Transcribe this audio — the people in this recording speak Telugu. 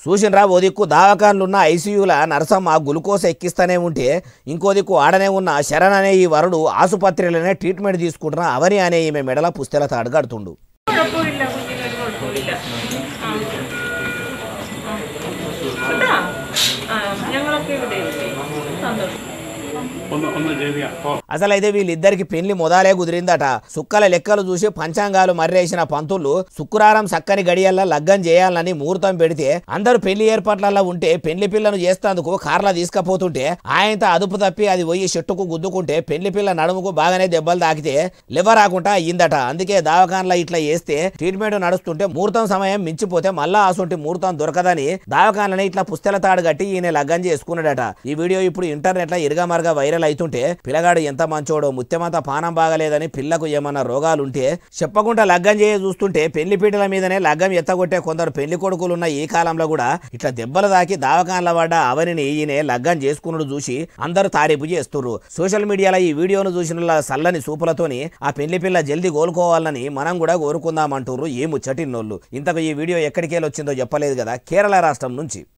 చూసినరా ఓ దిక్కు దావకాన్లున్న ఐసీయూల నరసమ్మ గ్లూకోజ్ ఎక్కిస్తూనే ఉంటే ఇంకో దిక్కు ఆడనే ఉన్న శరణ్ అనే ఈ వరుడు ఆసుపత్రిలోనే ట్రీట్మెంట్ తీసుకుంటున్న అవని అనే ఈమె మెడల పుస్తెల తాడుగడుతుండు. అసలైతే వీళ్ళిద్దరికి పెళ్లి మొదలే కుదిరిందట. సుక్కల లెక్కలు చూసి పంచాంగాలు మర్రేసిన పంతులు శుక్రవారం సక్కని గడియల్లా లగ్గం చేయాలని ముహూర్తం పెడితే అందరూ పెళ్లి ఏర్పాట్లలో ఉంటే పెళ్లి పిల్లను చేస్తేందుకు కార్లా తీసుకపోతుంటే ఆయనతో అదుపు తప్పి అది పోయి చెట్టుకు గుద్దుకుంటే పెళ్లి పిల్ల నడుముకు బాగానే దెబ్బలు తాకితే లివరాకుండా అయ్యిందట. అందుకే దావకాన్లా ఇట్లా చేస్తే ట్రీట్మెంట్ నడుస్తుంటే ముహూర్తం సమయం మించిపోతే మళ్ళా అసొంటి ముహూర్తం దొరకదని దావకాన్లని ఇట్లా పుస్తెల తాడు కట్టి ఈయన లగ్గం చేసుకున్నాడట. ఈ వీడియో ఇప్పుడు ఇంటర్నెట్ లో ఇరగమరగా వైరల్ అవుతుంటే పిల్లగాడు ఎంత మంచోడో, ముత్యమంతా పానం బాగలేదని పిల్లకు ఏమన్నా రోగాలుంటే చెప్పకుండా లగ్గం చేయ చూస్తుంటే పెళ్లి పీటల మీదనే లగ్గం ఎత్తగొట్టే కొందరు పెళ్లి కొడుకులున్న ఈ కాలంలో కూడా ఇట్లా దెబ్బలు తాకి దావకాన్ల పడ్డ అవనిని ఈయన లగ్గం చేసుకున్నాడు చూసి అందరూ తారీఫు చేస్తున్నారు. సోషల్ మీడియాలో ఈ వీడియోను చూసిన సల్లని సూపులతోని ఆ పెళ్లి పిల్ల జల్దీ కోలుకోవాలని మనం కూడా కోరుకుందామంటారు ఈ ముచ్చటిన్నోళ్ళు. ఇంతకు ఈ వీడియో ఎక్కడికెళ్ళి వచ్చిందో చెప్పలేదు కదా, కేరళ రాష్ట్రం నుంచి.